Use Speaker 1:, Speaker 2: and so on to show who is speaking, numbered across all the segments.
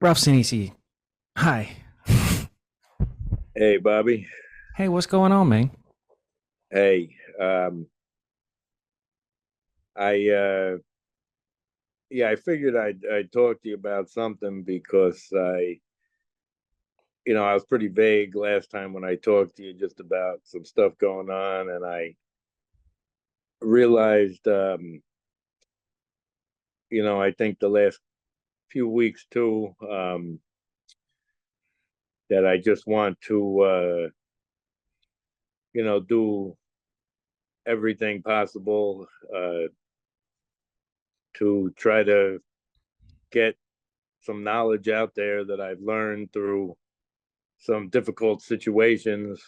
Speaker 1: Ralph Sinisi. Hi.
Speaker 2: Hey, Bobby.
Speaker 1: Hey, what's going on, man?
Speaker 2: Hey, I yeah, I figured I'd talk to you about something because I was pretty vague last time when I talked to you just about some stuff going on, and I realized, I think the last few weeks too, that I just want to, do everything possible to try to get some knowledge out there that I've learned through some difficult situations,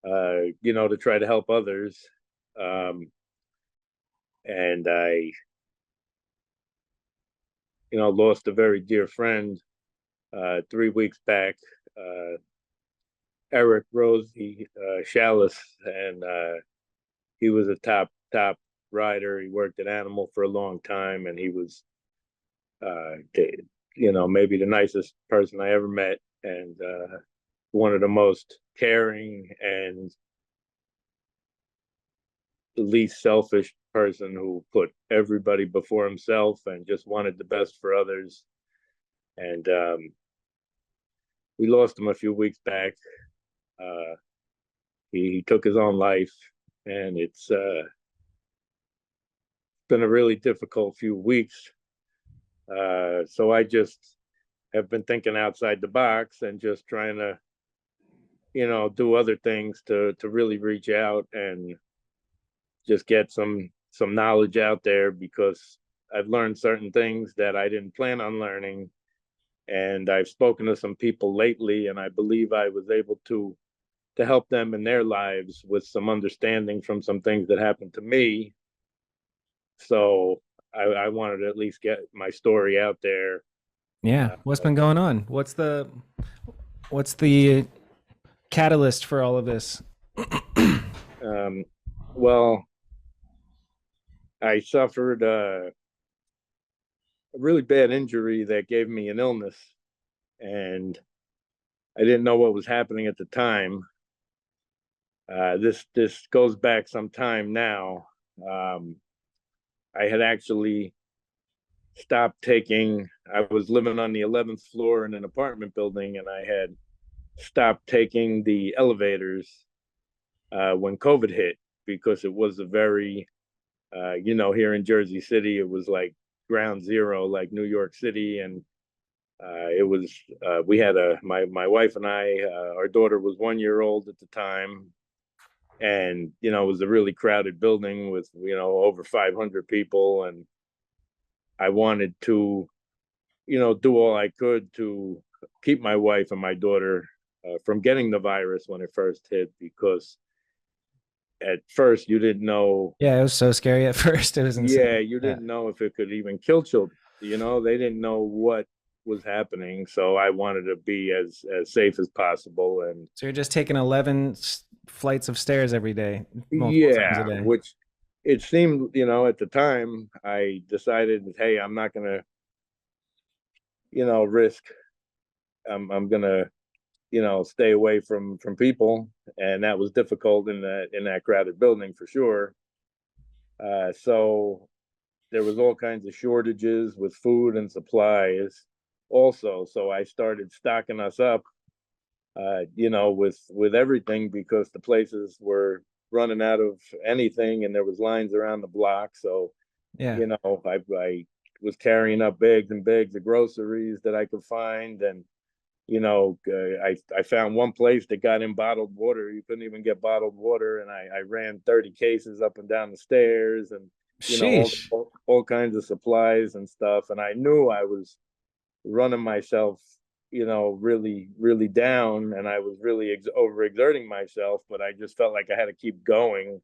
Speaker 2: to try to help others. Um, and I, lost a very dear friend 3 weeks back, uh, Eric Rosie Chalice, and he was a top rider. He worked at Animal for a long time, and he was, maybe the nicest person I ever met, and one of the most caring and the least selfish person who put everybody before himself and just wanted the best for others. And we lost him a few weeks back. Uh, he took his own life, and it's been a really difficult few weeks. So I just have been thinking outside the box and just trying to, do other things to really reach out and just get some knowledge out there because I've learned certain things that I didn't plan on learning. And I've spoken to some people lately, and I believe I was able to help them in their lives with some understanding from some things that happened to me. So I wanted to at least get my story out there.
Speaker 1: Yeah,
Speaker 2: Uh,
Speaker 1: what's been going on? What's the catalyst for all of this?
Speaker 2: um, well, I suffered a really bad injury that gave me an illness, and I didn't know what was happening at the time. This goes back some time now. Um, I had actually stopped taking. I was living on the 11th floor in an apartment building, and I had stopped taking the elevators when COVID hit because it was a very, here in Jersey City, it was like ground zero, like New York City, and it was. We had my wife and I. Our daughter was 1 year old at the time, and it was a really crowded building with over 500 people, and I wanted to do all I could to keep my wife and my daughter from getting the virus when it first hit, because at first you didn't know.
Speaker 1: Yeah, it was so scary at first. It was
Speaker 2: Yeah,
Speaker 1: insane.
Speaker 2: you
Speaker 1: Yeah.
Speaker 2: didn't know if it could even kill children. They didn't know what was happening, so I wanted to be as safe as possible. And
Speaker 1: So you're just taking 11 flights of stairs every day, multiple times a
Speaker 2: yeah,
Speaker 1: day.
Speaker 2: which it seemed, at the time I decided, hey, I'm not gonna, risk. I'm gonna, stay away from people, and that was difficult in that crowded building for sure. So there was all kinds of shortages with food and supplies also. So I started stocking us up, with everything, because the places were running out of anything, and there was lines around the block. So
Speaker 1: Yeah.
Speaker 2: I was carrying up bags and bags of groceries that I could find. And I found one place that got in bottled water. You couldn't even get bottled water, and I ran 30 cases up and down the stairs, and
Speaker 1: Sheesh.
Speaker 2: all kinds of supplies and stuff. And I knew I was running myself, really really down, and I was really overexerting myself. But I just felt like I had to keep going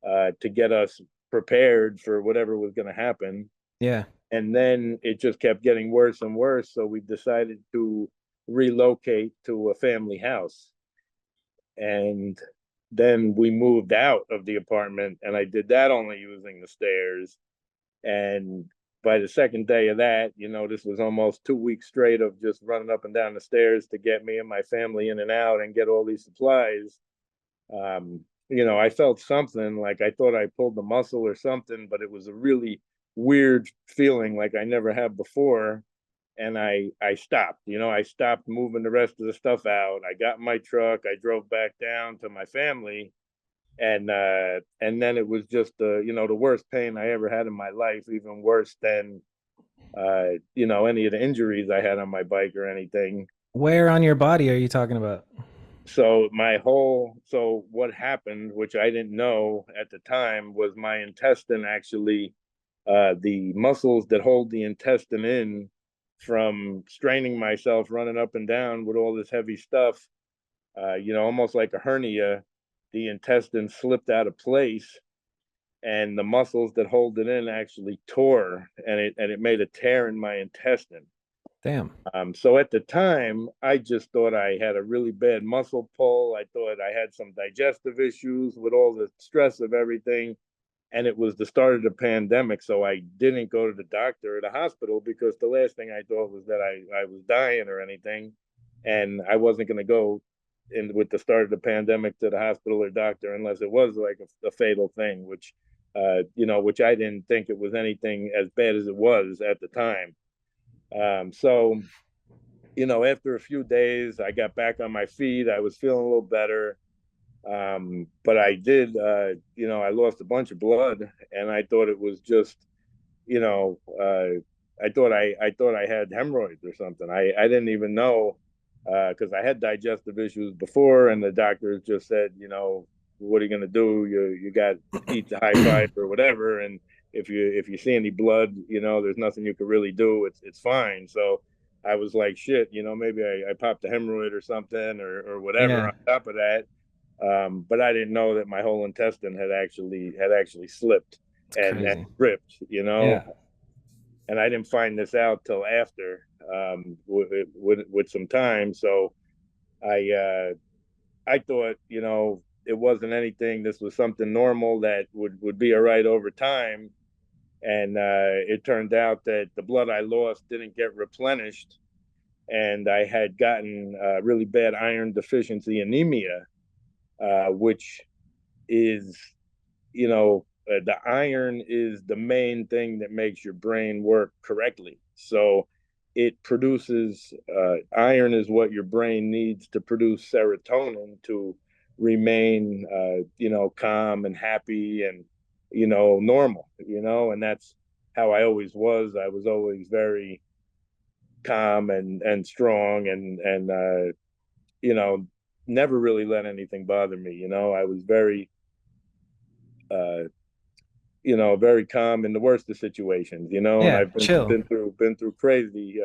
Speaker 2: to get us prepared for whatever was going to happen.
Speaker 1: Yeah.
Speaker 2: And then it just kept getting worse and worse. So we decided to relocate to a family house. And then we moved out of the apartment, and I did that only using the stairs. And by the second day of that, this was almost 2 weeks straight of just running up and down the stairs to get me and my family in and out and get all these supplies. I felt something like I thought I pulled the muscle or something, but it was a really weird feeling like I never had before. And I stopped, I stopped moving the rest of the stuff out. I got in my truck, I drove back down to my family, and then it was just the worst pain I ever had in my life, even worse than any of the injuries I had on my bike or anything.
Speaker 1: Where on your body are you talking about?
Speaker 2: So what happened, which I didn't know at the time, was my intestine actually, the muscles that hold the intestine in from straining myself running up and down with all this heavy stuff, almost like a hernia, the intestine slipped out of place and the muscles that hold it in actually tore, and it made a tear in my intestine.
Speaker 1: Damn.
Speaker 2: So at the time, I just thought I had a really bad muscle pull. I thought I had some digestive issues with all the stress of everything. And it was the start of the pandemic. So I didn't go to the doctor or the hospital because the last thing I thought was that I was dying or anything. And I wasn't going to go in with the start of the pandemic to the hospital or doctor unless it was like a fatal thing, which I didn't think it was anything as bad as it was at the time. So after a few days, I got back on my feet. I was feeling a little better. But I lost a bunch of blood, and I thought it was just, I thought I had hemorrhoids or something. I didn't even know, because I had digestive issues before, and the doctors just said, what are you gonna do? You got to eat the high fiber or whatever, and if you see any blood, there's nothing you can really do. It's fine. So I was like, shit, maybe I popped a hemorrhoid or something or whatever
Speaker 1: Yeah,
Speaker 2: on top of that. But I didn't know that my whole intestine had actually slipped
Speaker 1: it's
Speaker 2: and
Speaker 1: crazy.
Speaker 2: ripped,
Speaker 1: Yeah.
Speaker 2: and I didn't find this out till after, with some time. So I thought, it wasn't anything. This was something normal that would be all right over time. And it turned out that the blood I lost didn't get replenished, and I had gotten really bad iron deficiency anemia, which is, the iron is the main thing that makes your brain work correctly. So it produces, iron is what your brain needs to produce serotonin to remain, calm and happy and, normal, and that's how I always was. I was always very calm and strong and you know, never really let anything bother me. I was uh, very calm in the worst of situations. And
Speaker 1: Yeah,
Speaker 2: I've been
Speaker 1: chill.
Speaker 2: been through been through crazy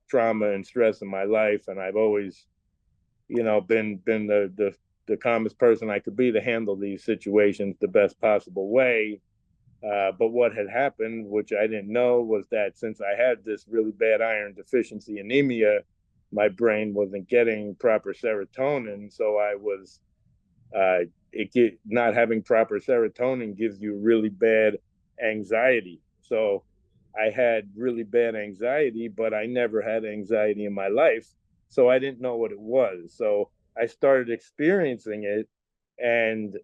Speaker 2: trauma and stress in my life, and I've always, been the calmest person I could be to handle these situations the best possible way. But what had happened, which I didn't know, was that since I had this really bad iron deficiency anemia, my brain wasn't getting proper serotonin. So I was, not having proper serotonin gives you really bad anxiety. So I had really bad anxiety, but I never had anxiety in my life. So I didn't know what it was. So I started experiencing it, and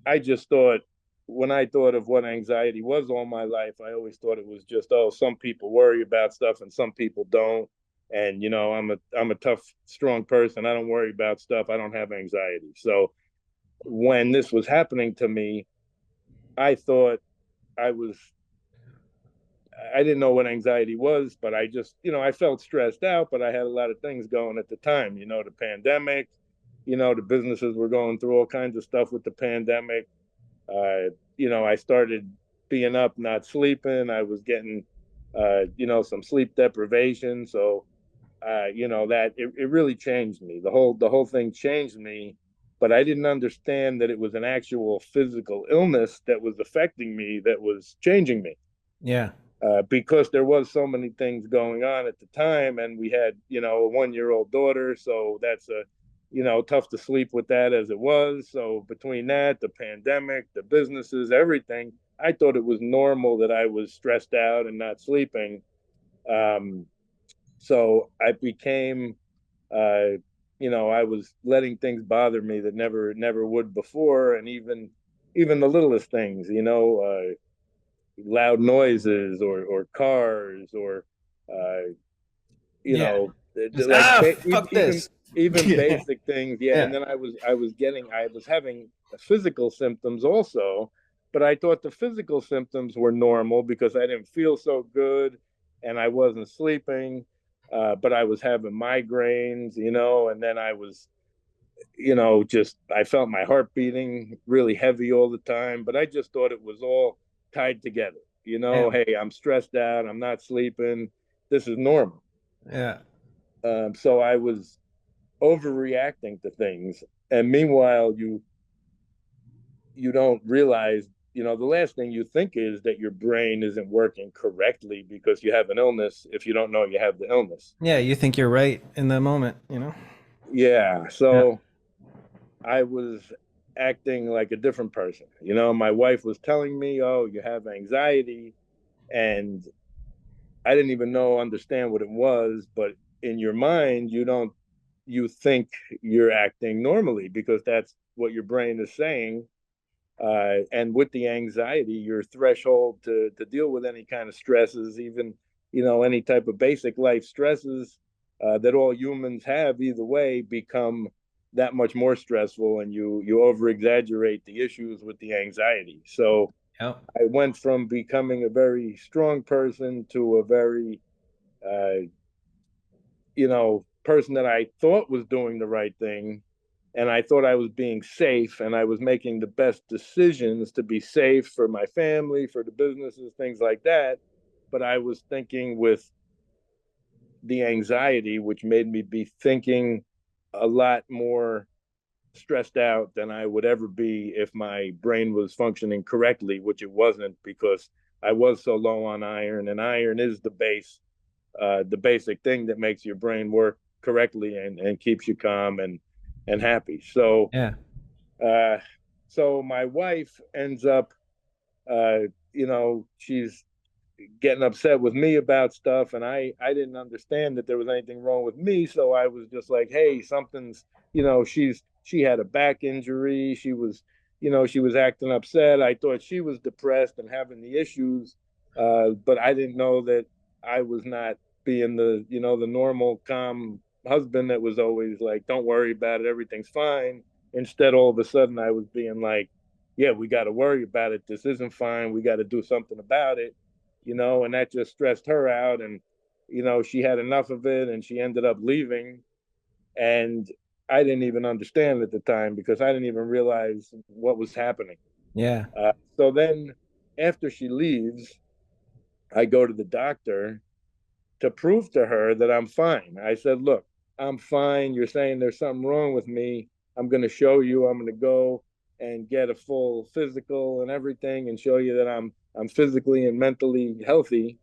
Speaker 2: I just thought, when I thought of what anxiety was all my life, I always thought it was just, oh, some people worry about stuff and some people don't. And I'm a tough, strong person. I don't worry about stuff. I don't have anxiety. So when this was happening to me, I thought I was I didn't know what anxiety was, but I just, I felt stressed out, but I had a lot of things going at the time, the pandemic, the businesses were going through all kinds of stuff with the pandemic. I started being up, not sleeping. I was getting, some sleep deprivation. So, that it really changed me. The whole thing changed me, but I didn't understand that it was an actual physical illness that was affecting me, that was changing me.
Speaker 1: Yeah.
Speaker 2: Because there was so many things going on at the time, and we had, a 1-year-old daughter, so that's tough to sleep with that as it was. So between that, the pandemic, the businesses, everything, I thought it was normal that I was stressed out and not sleeping. Um, so I became, uh, I was letting things bother me that never would before, and even the littlest things, loud noises or cars or uh,
Speaker 1: Yeah. Just
Speaker 2: like
Speaker 1: fuck this.
Speaker 2: even
Speaker 1: Yeah.
Speaker 2: basic things. Yeah, and
Speaker 1: Yeah.
Speaker 2: then I was having physical symptoms also, but I thought the physical symptoms were normal because I didn't feel so good and I wasn't sleeping. But I was having migraines, and then I was, just I felt my heart beating really heavy all the time. But I just thought it was all tied together.
Speaker 1: Damn.
Speaker 2: Hey, I'm stressed out. I'm not sleeping. This is normal.
Speaker 1: Yeah.
Speaker 2: So I was overreacting to things, and meanwhile, you don't realize, the last thing you think is that your brain isn't working correctly because you have an illness. If you don't know you have the illness,
Speaker 1: Yeah, you think you're right in the moment, you know?
Speaker 2: yeah.
Speaker 1: Yeah.
Speaker 2: So I was acting like a different person. My wife was telling me, "Oh, you have anxiety," and I didn't even understand what it was, but in your mind, you think you're acting normally because that's what your brain is saying. And with the anxiety, your threshold to deal with any kind of stresses, even any type of basic life stresses that all humans have, either way, become that much more stressful, and you over exaggerate the issues with the anxiety. So
Speaker 1: Yep.
Speaker 2: I went from becoming a very strong person to a very uh, person that I thought was doing the right thing. And I thought I was being safe and I was making the best decisions to be safe for my family, for the businesses, things like that. But I was thinking with the anxiety, which made me be thinking a lot more stressed out than I would ever be if my brain was functioning correctly, which it wasn't because I was so low on iron, and iron is the basic thing that makes your brain work correctly and keeps you calm and happy.
Speaker 1: Yeah.
Speaker 2: Uh, so my wife ends up, she's getting upset with me about stuff, and I didn't understand that there was anything wrong with me. So I was just like, hey, something's, she had a back injury. She was acting upset. I thought she was depressed and having the issues, but I didn't know that I was not being the normal calm husband that was always like, don't worry about it, everything's fine. Instead, all of a sudden I was being like, yeah, we got to worry about it, this isn't fine, we got to do something about it, and that just stressed her out. And, she had enough of it and she ended up leaving. And I didn't even understand at the time because I didn't even realize what was happening.
Speaker 1: Yeah.
Speaker 2: So then after she leaves, I go to the doctor to prove to her that I'm fine. I said, look, I'm fine. You're saying there's something wrong with me. I'm going to show you. I'm going to go and get a full physical and everything and show you that I'm physically and mentally healthy.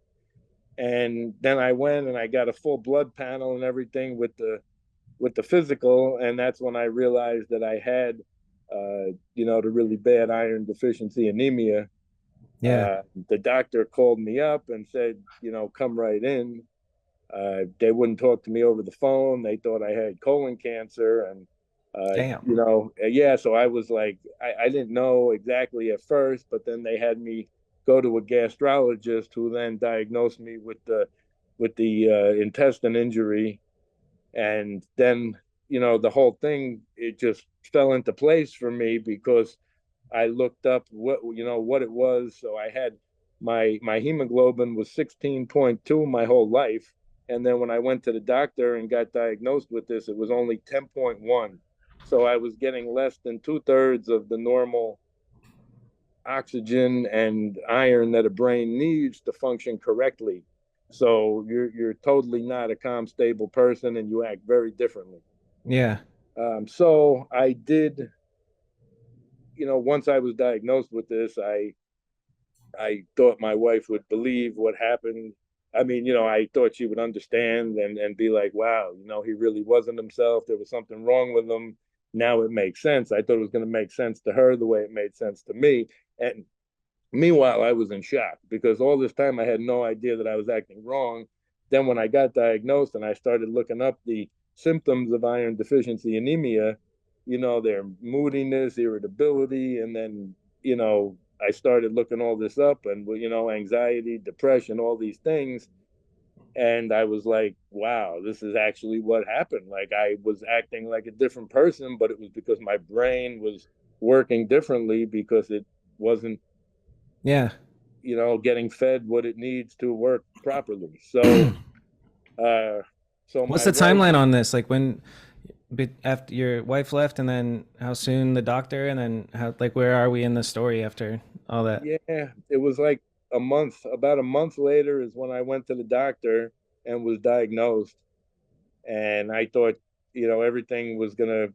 Speaker 2: And then I went and I got a full blood panel and everything with the physical, and that's when I realized that I had the really bad iron deficiency anemia.
Speaker 1: Yeah.
Speaker 2: The doctor called me up and said, come right in. They wouldn't talk to me over the phone. They thought I had colon cancer, and
Speaker 1: Damn.
Speaker 2: yeah. So I was like, I didn't know exactly at first, but then they had me go to a gastrologist who then diagnosed me with the intestine injury, and then the whole thing, it just fell into place for me because I looked up what it was. So I had my hemoglobin was 16.2 my whole life, and then when I went to the doctor and got diagnosed with this, it was only 10.1. So I was getting less than two-thirds of the normal oxygen and iron that a brain needs to function correctly. So you're totally not a calm, stable person, and you act very differently.
Speaker 1: Yeah.
Speaker 2: So I did, once I was diagnosed with this, I thought my wife would believe what happened. I mean, I thought she would understand and be like, wow, he really wasn't himself. There was something wrong with him. Now it makes sense. I thought it was going to make sense to her the way it made sense to me. And Meanwhile, I was in shock because all this time I had no idea that I was acting wrong. Then when I got diagnosed and I started looking up the symptoms of iron deficiency anemia, their moodiness, irritability, and then, I started looking all this up and, anxiety, depression, all these things. And I was like, wow, this is actually what happened. Like I was acting like a different person, but it was because my brain was working differently because it wasn't,
Speaker 1: Yeah.
Speaker 2: getting fed what it needs to work properly. So, uh, so
Speaker 1: What's
Speaker 2: my
Speaker 1: the
Speaker 2: wife,
Speaker 1: timeline on this? Like when after your wife left, and then how soon the doctor, and then how, like, where are we in the story after all that?
Speaker 2: yeah, it was like about a month later is when I went to the doctor and was diagnosed. And I thought, everything was going to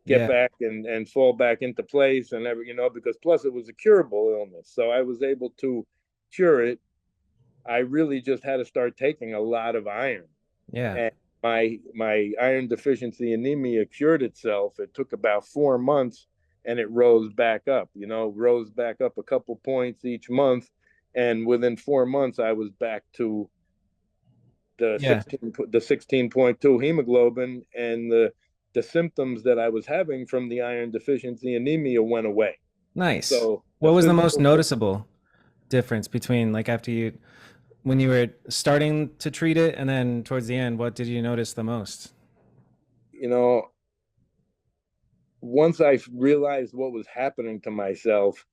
Speaker 2: get
Speaker 1: Yeah.
Speaker 2: back and fall back into place and because plus it was a curable illness. So I was able to cure it. I really just had to start taking a lot of iron.
Speaker 1: Yeah.
Speaker 2: And my iron deficiency anemia cured itself. It took about 4 months and it rose back up, rose back up a couple points each month. And within 4 months, I was back to
Speaker 1: Yeah.
Speaker 2: the 16.2 hemoglobin, and the symptoms that I was having from the iron deficiency anemia went away.
Speaker 1: Nice.
Speaker 2: So the
Speaker 1: What was the most
Speaker 2: physical,
Speaker 1: noticeable difference between, like, after you, when you were starting to treat it and then towards the end, what did you notice the most?
Speaker 2: you know, once I realized what was happening to myself,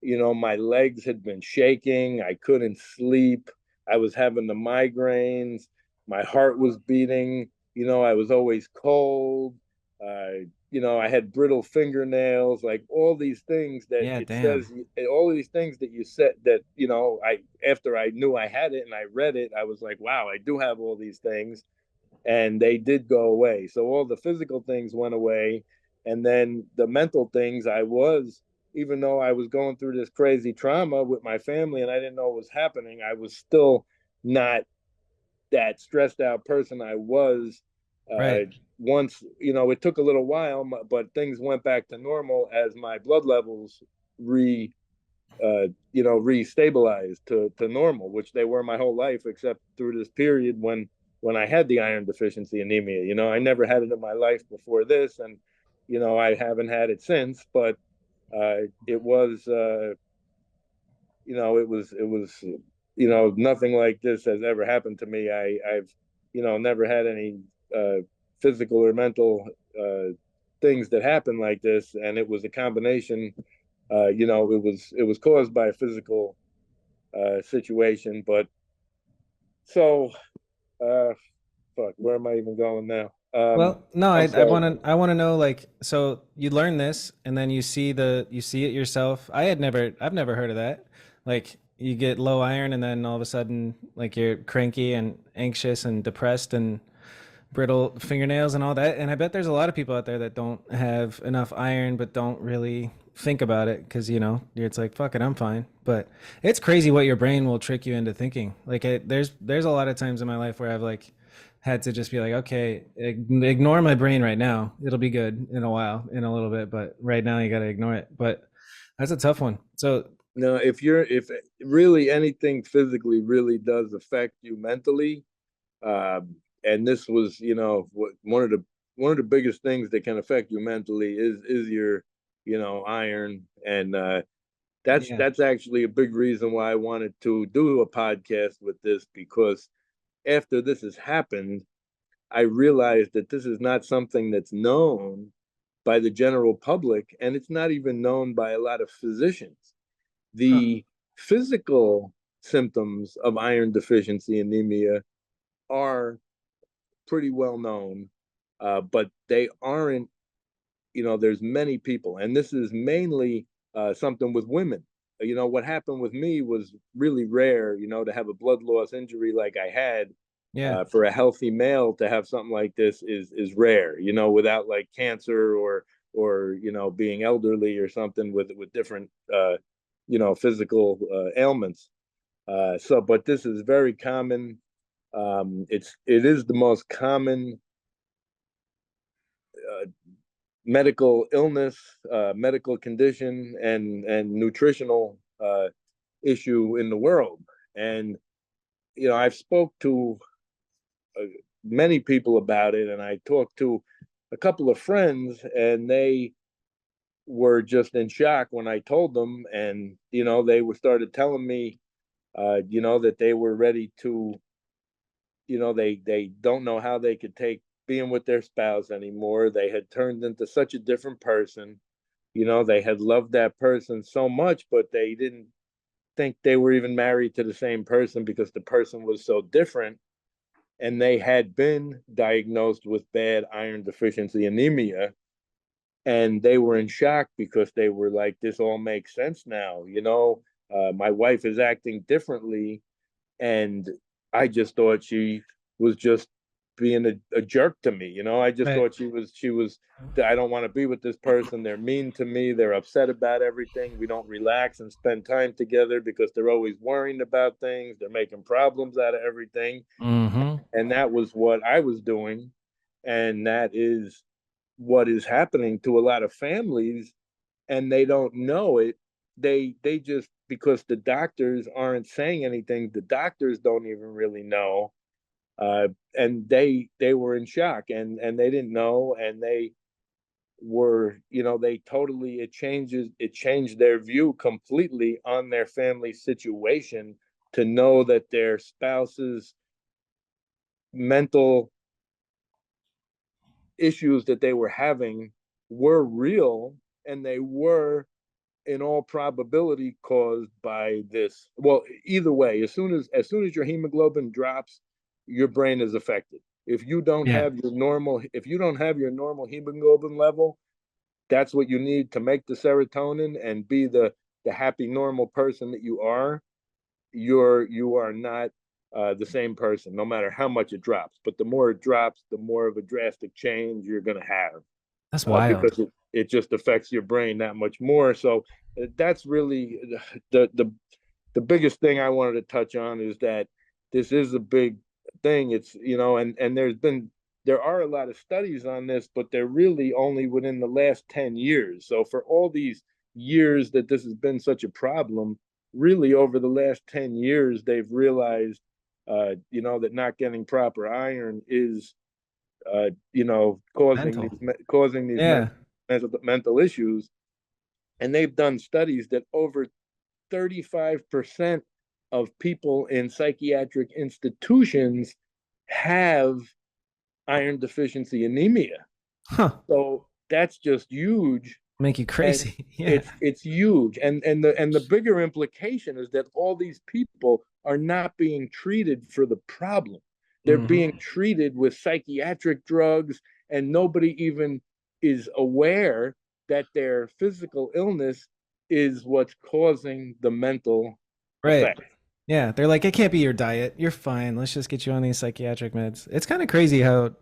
Speaker 2: my legs had been shaking. I couldn't sleep. I was having the migraines. My heart was beating. I was always cold. I had brittle fingernails, like all these things that
Speaker 1: Yeah,
Speaker 2: it
Speaker 1: damn.
Speaker 2: says, all these things that you said that, after I knew I had it and I read it, I was like, wow, I do have all these things, and they did go away. So all the physical things went away, and then the mental things, even though I was going through this crazy trauma with my family and I didn't know what was happening, I was still not that stressed out person I was.
Speaker 1: Right.
Speaker 2: Once, it took a little while, but things went back to normal as my blood levels re restabilized to normal, which they were my whole life, except through this period when I had the iron deficiency anemia. I never had it in my life before this, and I haven't had it since. But it was, nothing like this has ever happened to me. I've never had any physical or mental things that happen like this, and it was a combination. It was caused by a physical situation. But so, uh, fuck, where am I even going now?
Speaker 1: Well, no,
Speaker 2: I'm sorry.
Speaker 1: I want to know, like, so you learn this and then you see it yourself. I've never heard of that. Like, you get low iron and then all of a sudden, like, you're cranky and anxious and depressed and brittle fingernails and all that. And I bet there's a lot of people out there that don't have enough iron but don't really think about it because, it's like, fuck it, I'm fine. But it's crazy what your brain will trick you into thinking. Like, there's a lot of times in my life where I've, like, had to just be like, okay, ignore my brain right now. It'll be good in a while, in a little bit, but right now you got to ignore it. But that's a tough one. So,
Speaker 2: No, if really anything physically really does affect you mentally, and this was, one of the biggest things that can affect you mentally is your, iron. And that's
Speaker 1: yeah.
Speaker 2: that's actually a big reason why I wanted to do a podcast with this, because after this has happened, I realized that this is not something that's known by the general public, and it's not even known by a lot of physicians.
Speaker 1: Huh.
Speaker 2: The physical symptoms of iron deficiency anemia are pretty well known, but they aren't, there's many people, and this is mainly something with women. What happened with me was really rare, to have a blood loss injury like I had.
Speaker 1: Yeah.
Speaker 2: For a healthy male to have something like this is rare, without like cancer or being elderly or something with different physical ailments. But this is very common. It is the most common medical illness, medical condition, and nutritional issue in the world. And I've spoke to uh, many people about it, and I talked to a couple of friends, and they were just in shock when I told them. And they were started telling me, that they were ready to, they don't know how they could take being with their spouse anymore. They had turned into such a different person. They had loved that person so much, but they didn't think they were even married to the same person because the person was so different. And they had been diagnosed with bad iron deficiency anemia. And they were in shock because they were like, this all makes sense now. My wife is acting differently. And I just thought she was just being a jerk to me. I just
Speaker 1: Right.
Speaker 2: thought she was, I don't want to be with this person. They're mean to me. They're upset about everything. We don't relax and spend time together because they're always worrying about things. They're making problems out of everything.
Speaker 1: Mm-hmm.
Speaker 2: And that was what I was doing. And that is what is happening to a lot of families, and they don't know it. They just, because the doctors aren't saying anything, the doctors don't even really know. And they were in shock, and they didn't know, and they were, they totally, it changed their view completely on their family situation, to know that their spouse's mental issues that they were having were real, and they were in all probability caused by this. Well, either way, as soon as your hemoglobin drops, your brain is affected.
Speaker 1: Yeah.
Speaker 2: If you don't have your normal hemoglobin level, that's what you need to make the serotonin and be the happy normal person that you are. You are not the same person, no matter how much it drops. But the more it drops, the more of a drastic change you're going to have,
Speaker 1: That's wild.
Speaker 2: because it just affects your brain that much more. So that's really the biggest thing I wanted to touch on, is that this is a big thing. It's, and there are a lot of studies on this, but they're really only within the last 10 years. So for all these years that this has been such a problem, really over the last 10 years, they've realized, that not getting proper iron is,
Speaker 1: Mental.
Speaker 2: causing these
Speaker 1: Yeah.
Speaker 2: mental issues. And they've done studies that over 35% of people in psychiatric institutions have iron deficiency anemia.
Speaker 1: Huh.
Speaker 2: So that's just huge.
Speaker 1: Make you
Speaker 2: And
Speaker 1: crazy. Yeah.
Speaker 2: it's huge. And the bigger implication is that all these people are not being treated for the problem. They're
Speaker 1: Mm-hmm.
Speaker 2: being treated with psychiatric drugs, and nobody even is aware that their physical illness is what's causing the mental
Speaker 1: Right.
Speaker 2: effect.
Speaker 1: Yeah. They're like, it can't be your diet. You're fine. Let's just get you on these psychiatric meds. It's kind of crazy how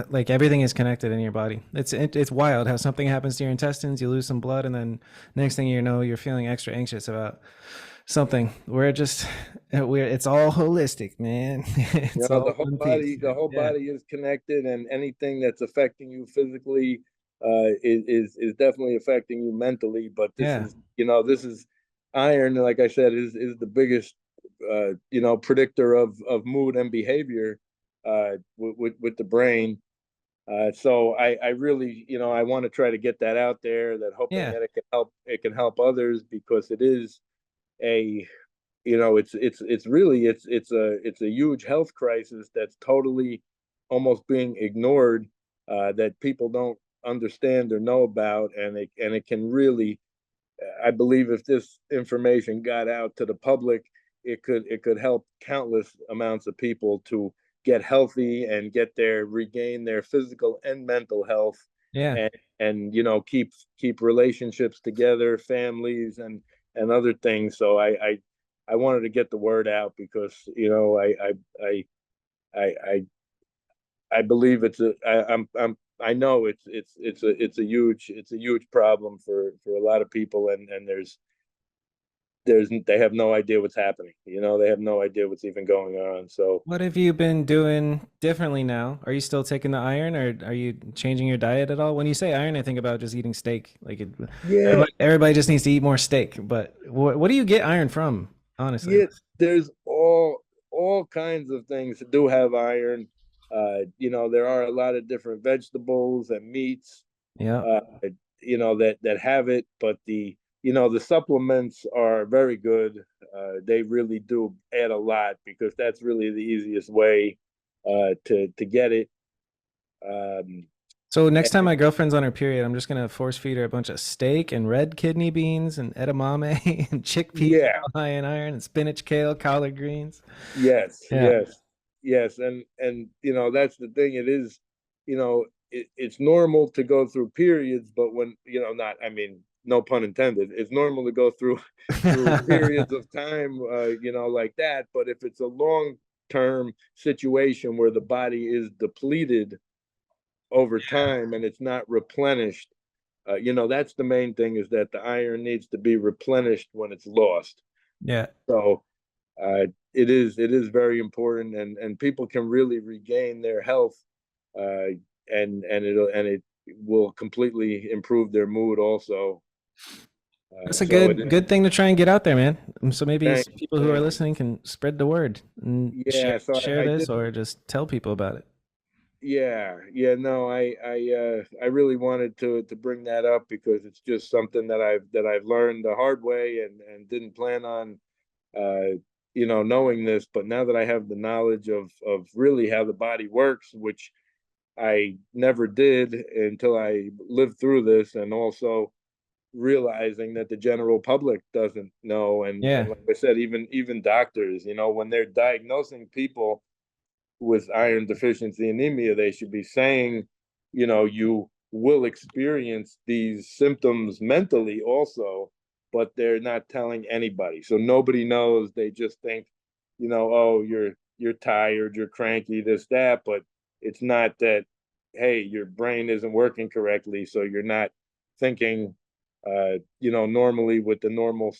Speaker 1: like everything is connected in your body. It's wild how something happens to your intestines, you lose some blood, and then next thing you know, you're feeling extra anxious about something. We're just it's all holistic, man. It's
Speaker 2: The
Speaker 1: all
Speaker 2: whole
Speaker 1: one piece.
Speaker 2: body, the whole
Speaker 1: Yeah.
Speaker 2: body is connected, and anything that's affecting you physically is definitely affecting you mentally. But
Speaker 1: Yeah.
Speaker 2: this is iron, like I said, is the biggest predictor of mood and behavior with the brain. So I really, I want to try to get that out there, that hoping
Speaker 1: Yeah.
Speaker 2: that it can help others, because it is a it's really it's a huge health crisis that's totally almost being ignored, that people don't understand or know about. And it can really, I believe, if this information got out to the public, it could help countless amounts of people to get healthy and regain their physical and mental health,
Speaker 1: Yeah.
Speaker 2: and keep relationships together, families, and other things. So I wanted to get the word out, because I I I I believe I know it's a huge problem for a lot of people. And they have no idea what's happening. They have no idea what's even going on. So
Speaker 1: What have you been doing differently now? Are you still taking the iron, or are you changing your diet at all? When you say iron, I think about just eating steak.
Speaker 2: yeah,
Speaker 1: everybody just needs to eat more steak. But what do you get iron from, honestly?
Speaker 2: yeah, there's all kinds of things that do have iron. There are a lot of different vegetables and meats,
Speaker 1: Yeah.
Speaker 2: uh, that have it, but the supplements are very good. They really do add a lot because that's really the easiest way to get it. Um,
Speaker 1: So next time
Speaker 2: and
Speaker 1: my girlfriend's on her period, I'm just gonna force feed her a bunch of steak and red kidney beans and edamame and chickpeas,
Speaker 2: yeah,
Speaker 1: all high in iron, and spinach, kale, collard greens.
Speaker 2: yes,
Speaker 1: Yeah.
Speaker 2: yes, yes, and that's the thing. It is, it's normal to go through periods, but when not, I mean, no pun intended. It's normal to go through through periods of time, like that. But if it's a long term situation where the body is depleted over time and it's not replenished, that's the main thing, is that the iron needs to be replenished when it's lost.
Speaker 1: Yeah.
Speaker 2: So it is very important, and people can really regain their health, uh, and it will completely improve their mood also.
Speaker 1: That's a
Speaker 2: So it
Speaker 1: good thing to try and get out there, man. So maybe
Speaker 2: thank
Speaker 1: some people who are
Speaker 2: thank you.
Speaker 1: listening can spread the word and
Speaker 2: Yeah, so
Speaker 1: share
Speaker 2: I
Speaker 1: this
Speaker 2: did.
Speaker 1: or just tell people about it.
Speaker 2: Yeah, no, I really wanted to bring that up because it's just something that I've learned the hard way, and didn't plan on knowing this. But now that I have the knowledge of really how the body works, which I never did until I lived through this, and also realizing that the general public doesn't know. And
Speaker 1: Yeah.
Speaker 2: like I said, even doctors, when they're diagnosing people with iron deficiency anemia, they should be saying, you will experience these symptoms mentally also, but they're not telling anybody. So nobody knows. They just think, oh, you're tired, you're cranky, this, that, but it's not that, hey, your brain isn't working correctly, so you're not thinking normally with the normal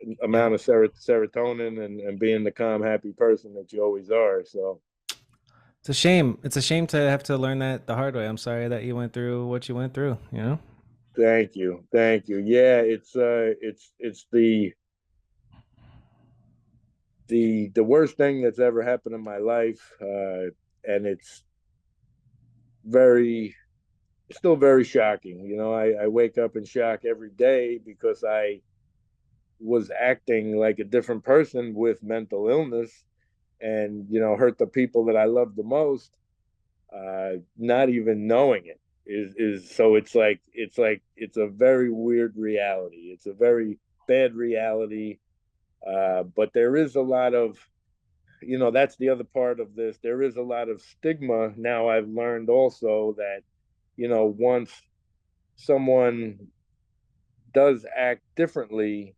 Speaker 1: Yeah.
Speaker 2: amount of serotonin, and being the calm, happy person that you always are. So
Speaker 1: It's a shame. It's a shame to have to learn that the hard way. I'm sorry that you went through what you went through, you know?
Speaker 2: thank you. Yeah, it's the worst thing that's ever happened in my life, and it's very still very shocking. I wake up in shock every day because I was acting like a different person with mental illness, and hurt the people that I love the most, not even knowing it. Is So it's a very weird reality. It's a very bad reality. But there is a lot of, that's the other part of this. There is a lot of stigma now. I've learned also that, once someone does act differently,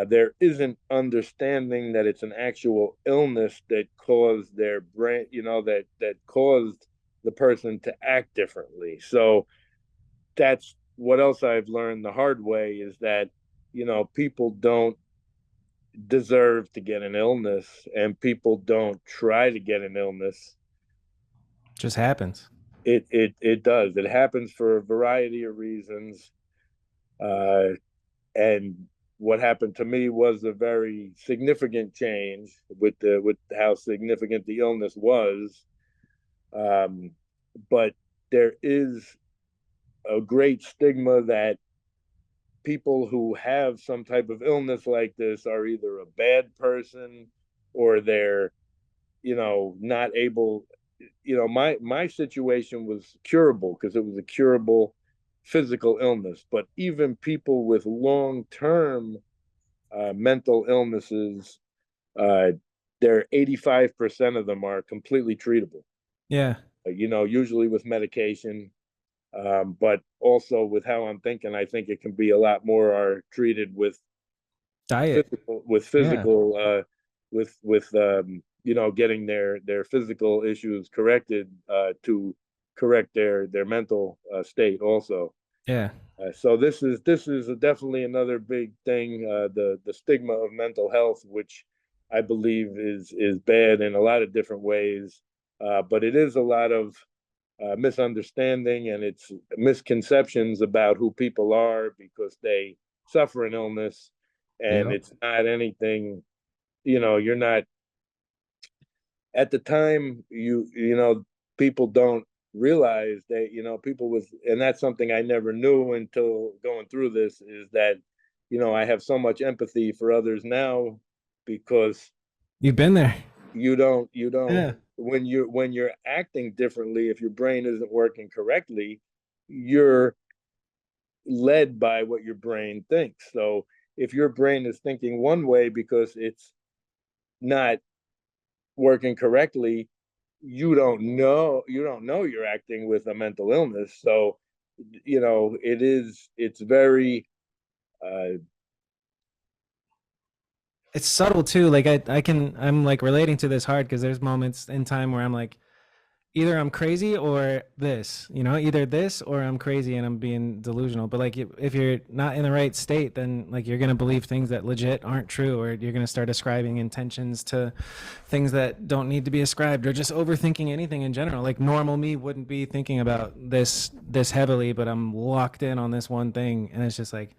Speaker 2: there isn't understanding that it's an actual illness that caused their brain, that caused the person to act differently. So that's what else I've learned the hard way, is that, people don't deserve to get an illness, and people don't try to get an illness.
Speaker 1: Just happens.
Speaker 2: It does. It happens for a variety of reasons. Uh, and what happened to me was a very significant change with how significant the illness was. Um, but there is a great stigma that people who have some type of illness like this are either a bad person, or they're, not able. My situation was curable because it was a curable physical illness. But even people with long term mental illnesses, uh, 85% of them are completely treatable.
Speaker 1: Yeah.
Speaker 2: Usually with medication, but also with how I'm thinking, I think it can be a lot more are treated with
Speaker 1: Diet.
Speaker 2: physical, with
Speaker 1: Yeah.
Speaker 2: physical, with getting their physical issues corrected, to correct their mental state also.
Speaker 1: Yeah.
Speaker 2: So this is definitely another big thing. The stigma of mental health, which I believe is bad in a lot of different ways, but it is a lot of misunderstanding, and it's misconceptions about who people are because they suffer an illness, and
Speaker 1: Yep.
Speaker 2: it's not anything. You're not at the time. People don't realize that people with, and that's something I never knew until going through this, is that I have so much empathy for others now, because
Speaker 1: You've been there.
Speaker 2: you don't
Speaker 1: Yeah.
Speaker 2: when you're acting differently, if your brain isn't working correctly, you're led by what your brain thinks. So if your brain is thinking one way because it's not working correctly, you don't know you're acting with a mental illness. So it's very uh
Speaker 1: It's subtle too. Like I'm like relating to this hard because there's moments in time where I'm like, either I'm crazy or this, either this or I'm crazy and I'm being delusional. But like if you're not in the right state, then like you're gonna believe things that legit aren't true, or you're gonna start ascribing intentions to things that don't need to be ascribed, or just overthinking anything in general. Like normal me wouldn't be thinking about this heavily, but I'm locked in on this one thing, and it's just like,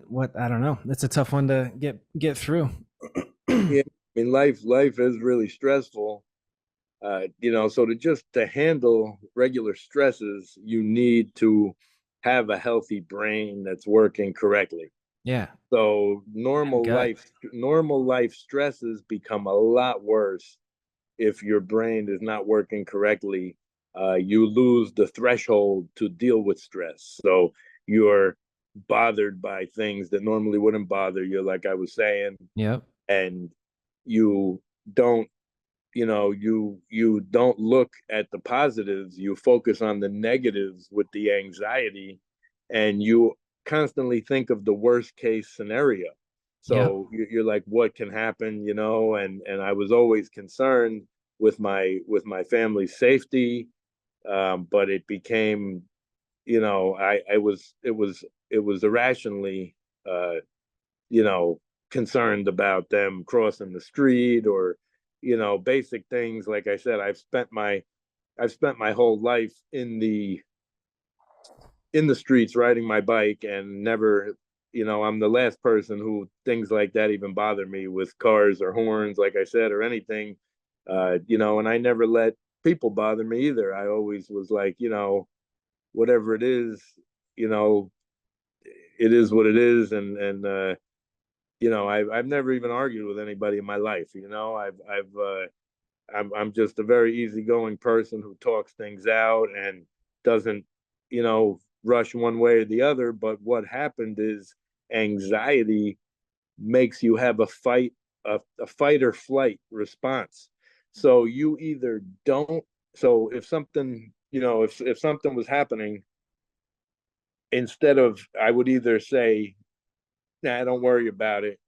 Speaker 1: what I don't know. It's a tough one to get through.
Speaker 2: yeah, I mean, life is really stressful. So to handle regular stresses, you need to have a healthy brain that's working correctly.
Speaker 1: Yeah,
Speaker 2: So
Speaker 1: and gut.
Speaker 2: normal life stresses become a lot worse if your brain is not working correctly. You lose the threshold to deal with stress. So you're bothered by things that normally wouldn't bother you, like I was saying,
Speaker 1: Yep.
Speaker 2: and you don't you don't look at the positives. You focus on the negatives with the anxiety, and you constantly think of the worst case scenario.
Speaker 1: Yep.
Speaker 2: So you're like, what can happen, and I was always concerned with my family's safety. But it became, I was it was irrationally, uh you know, concerned about them crossing the street, or, basic things. Like I said, I've spent my whole life in the streets riding my bike, and never, I'm the last person who things like that even bother me, with cars or horns, like I said, or anything. And I never let people bother me either. I always was like, whatever it is, you know, it is what it is. And I've never even argued with anybody in my life. I'm just a very easygoing person who talks things out and doesn't, rush one way or the other. But what happened is, anxiety makes you have a fight or flight response. So you either don't. So if something, if something was happening, instead of, I would either say, nah, don't worry about it,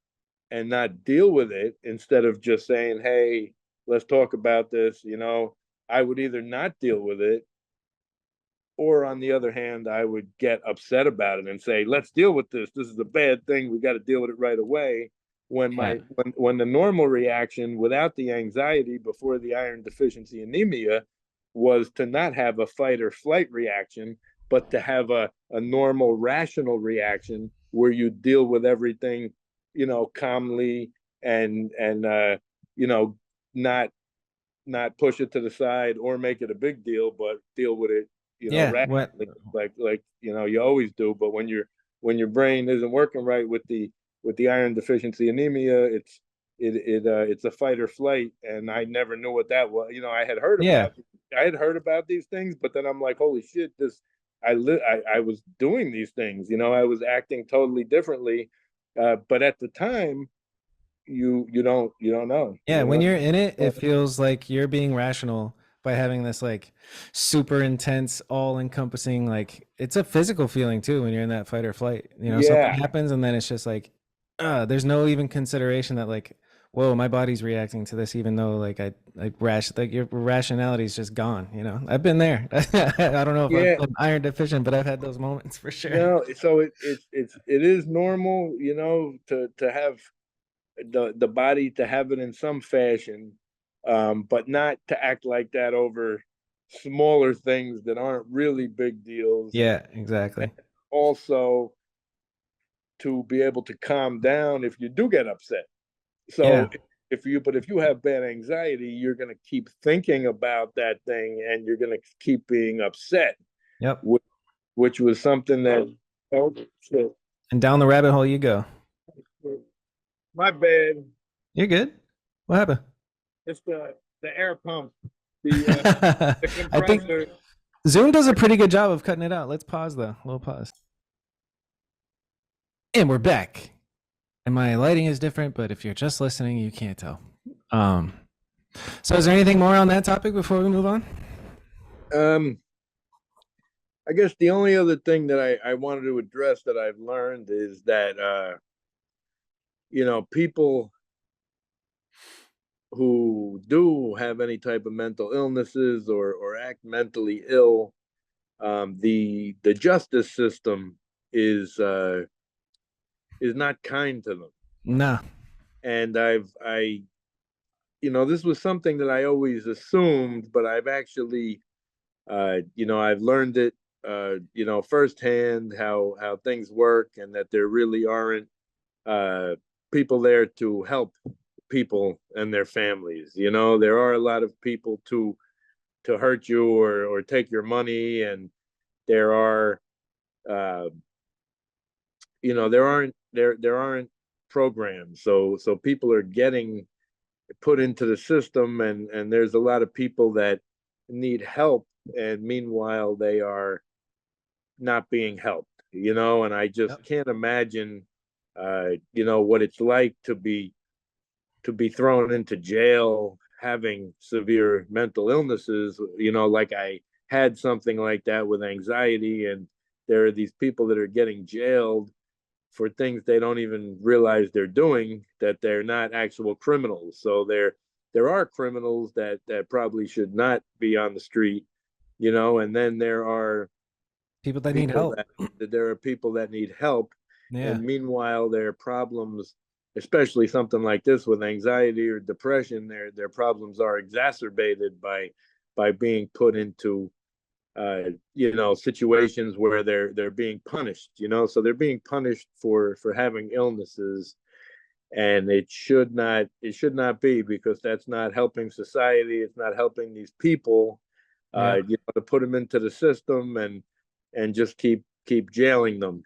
Speaker 2: and not deal with it, instead of just saying, hey, let's talk about this. I would either not deal with it, or on the other hand, I would get upset about it and say, let's deal with this. This is a bad thing. We got to deal with it right away. When
Speaker 1: Yeah.
Speaker 2: the normal reaction, without the anxiety, before the iron deficiency anemia, was to not have a fight or flight reaction, but to have a normal rational reaction, where you deal with everything, calmly, and you know not not push it to the side or make it a big deal, but deal with it,
Speaker 1: Yeah. What?
Speaker 2: rationally, like you always do. But when your brain isn't working right with the iron deficiency anemia, it's a fight or flight, and I never knew what that was.
Speaker 1: Yeah.
Speaker 2: I had heard about these things, but then I'm like, holy shit, this I was doing these things. I was acting totally differently, but at the time, you don't know.
Speaker 1: Yeah, when you're in it, it feels like you're being rational by having this like super intense, all-encompassing, like it's a physical feeling too when you're in that fight or flight. Something
Speaker 2: Yeah,
Speaker 1: happens and then it's just like there's no even consideration that like whoa, my body's reacting to this, even though like like your rationality is just gone. You know, I've been there. I don't know if
Speaker 2: Yeah,
Speaker 1: I'm iron deficient, but I've had those moments for sure.
Speaker 2: no, so it is normal, to have the body to have it in some fashion, but not to act like that over smaller things that aren't really big deals,
Speaker 1: Yeah,
Speaker 2: and
Speaker 1: exactly.
Speaker 2: also to be able to calm down if you do get upset.
Speaker 1: Yeah.
Speaker 2: So if you have bad anxiety, you're going to keep thinking about that thing, and you're going to keep being upset,
Speaker 1: Yep.
Speaker 2: which, which was something that, oh, shit.
Speaker 1: And down the rabbit hole you go.
Speaker 2: My bad.
Speaker 1: You're good. What happened?
Speaker 2: It's the air pump, the
Speaker 1: I think
Speaker 2: compressor.
Speaker 1: Zoom does a pretty good job of cutting it out. Let's pause though. We'll pause. And we're back. And my lighting is different, but if you're just listening, you can't tell. Um, so is there anything more on that topic before we move on?
Speaker 2: Um, I guess the only other thing that I wanted to address that I've learned is that people who do have any type of mental illnesses or act mentally ill, the justice system is not kind to them.
Speaker 1: Nah.
Speaker 2: And this was something that I always assumed, but I've actually, I've learned it, firsthand how things work, and that there really aren't uh, people there to help people and their families. There are a lot of people to hurt you or take your money, and there are, uh, there aren't programs. So people are getting put into the system, and there's a lot of people that need help, and meanwhile they are not being helped. And I just
Speaker 1: Yep.
Speaker 2: can't imagine what it's like to be thrown into jail having severe mental illnesses, like I had something like that with anxiety, and there are these people that are getting jailed for things they don't even realize they're doing, that they're not actual criminals. So there are criminals that probably should not be on the street, and then
Speaker 1: People that need
Speaker 2: people
Speaker 1: help.
Speaker 2: there are people that need help,
Speaker 1: Yeah.
Speaker 2: and meanwhile their problems, especially something like this with anxiety or depression, their problems are exacerbated by being put into situations where they're being punished, so they're being punished for having illnesses, and it should not be, because that's not helping society. It's not helping these people,
Speaker 1: Yeah.
Speaker 2: to put them into the system and just keep jailing them.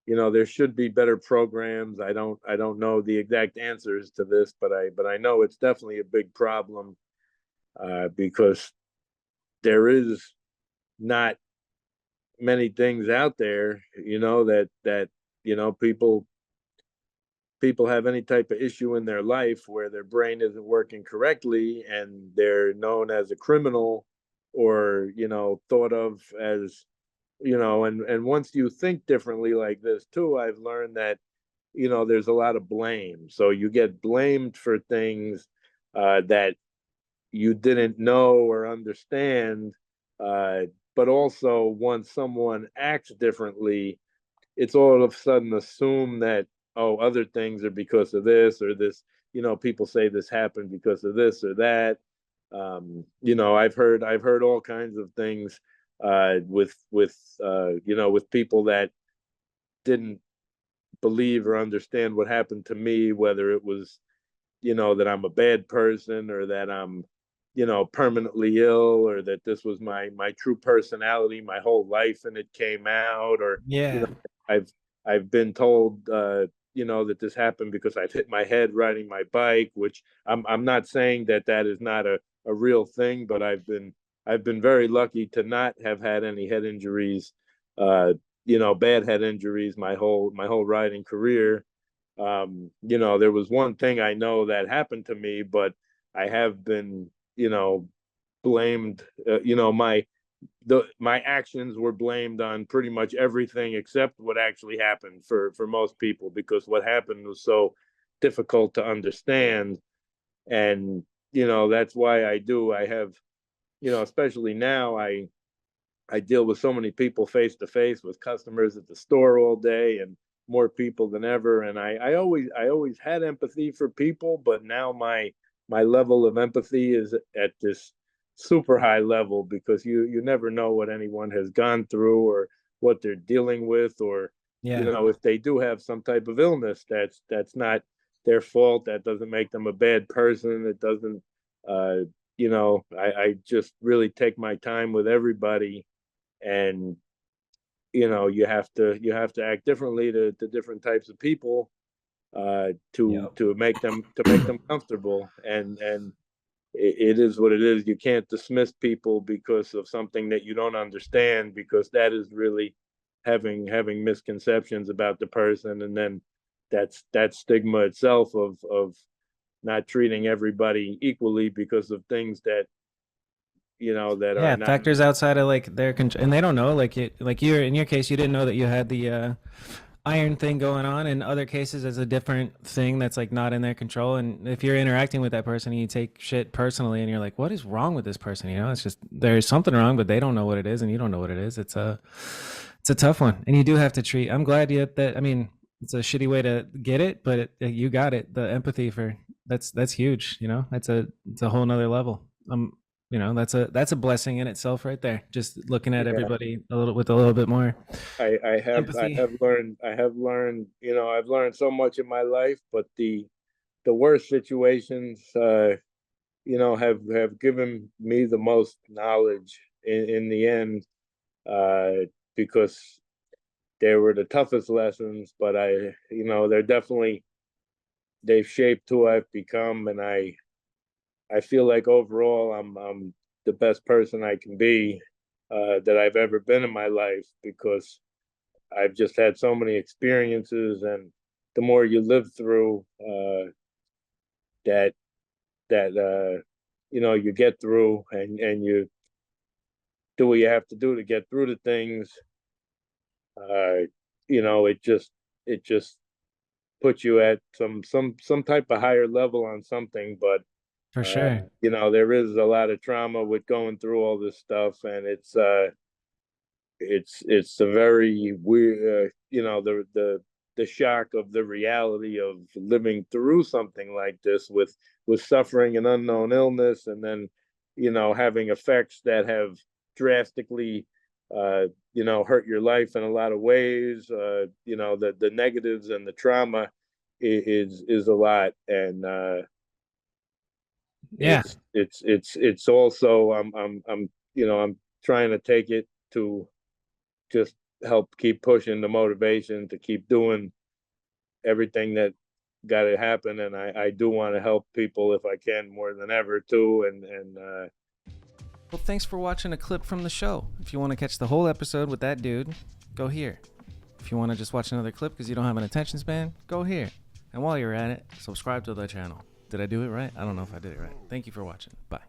Speaker 2: There should be better programs. I don't know the exact answers to this, but I know it's definitely a big problem, because there is not many things out there, that people have any type of issue in their life where their brain isn't working correctly, and they're known as a criminal, or thought of as, and once you think differently like this too, I've learned that there's a lot of blame. So you get blamed for things that you didn't know or understand, uh, but also once someone acts differently, it's all of a sudden assumed that, oh, other things are because of this or this. People say this happened because of this or that. I've heard all kinds of things, with people that didn't believe or understand what happened to me, whether it was, that I'm a bad person, or that I'm, permanently ill, or that this was my true personality my whole life and it came out, or, you know,
Speaker 1: Yeah.
Speaker 2: I've I've been told, that this happened because I've hit my head riding my bike, which I'm not saying that is not a real thing, but I've been very lucky to not have had any head injuries, bad head injuries my whole riding career. There was one thing I know that happened to me, but I have been, blamed. My actions were blamed on pretty much everything except what actually happened for most people, because what happened was so difficult to understand. And that's why I have, especially now, I deal with so many people face to face with customers at the store all day, and more people than ever. And I always had empathy for people, but now my level of empathy is at this super high level, because you never know what anyone has gone through, or what they're dealing with, or
Speaker 1: Yeah.
Speaker 2: if they do have some type of illness, that's not their fault. That doesn't make them a bad person. It doesn't. I just really take my time with everybody. And you have to act differently to different types of people, to
Speaker 1: Yep.
Speaker 2: make them comfortable. And it is what it is. You can't dismiss people because of something that you don't understand, because that is really having misconceptions about the person. And then that stigma itself of not treating everybody equally because of things that are
Speaker 1: Yeah,
Speaker 2: not.
Speaker 1: factors outside of like their control, and they don't know. Like you're in your case, you didn't know that you had the iron thing going on. In other cases, it's a different thing that's like not in their control. And if you're interacting with that person and you take shit personally, and you're like, "What is wrong with this person?" It's just there's something wrong, but they don't know what it is, and you don't know what it is. It's a tough one, and you do have to treat. I'm glad you that. I mean, it's a shitty way to get it, but you got it. The empathy for that's huge. It's a whole nother level. That's a blessing in itself right there. Just looking at
Speaker 2: Yeah,
Speaker 1: everybody a little bit more
Speaker 2: I
Speaker 1: empathy.
Speaker 2: have learned, I've learned so much in my life, but the worst situations, have given me the most knowledge in the end, because they were the toughest lessons. But they've shaped who I've become. And I feel like overall I'm the best person I can be, that I've ever been in my life, because I've just had so many experiences. And the more you live through, that you get through, and you do what you have to do to get through the things. uh it just puts you at some type of higher level on something. But
Speaker 1: For sure.
Speaker 2: there is a lot of trauma with going through all this stuff. And it's a very weird, the shock of the reality of living through something like this, with suffering an unknown illness, and then having effects that have drastically, hurt your life in a lot of ways. The negatives and the trauma is a lot. And
Speaker 1: Yeah,
Speaker 2: it's also, I'm trying to take it to just help keep pushing the motivation to keep doing everything that got to happen. And I do want to help people if I can, more than ever too. And
Speaker 1: well, thanks for watching a clip from the show. If you want to catch the whole episode with that dude, go here. If you want to just watch another clip because you don't have an attention span, go here. And while you're at it, subscribe to the channel. Did I do it right? I don't know if I did it right. Thank you for watching. Bye.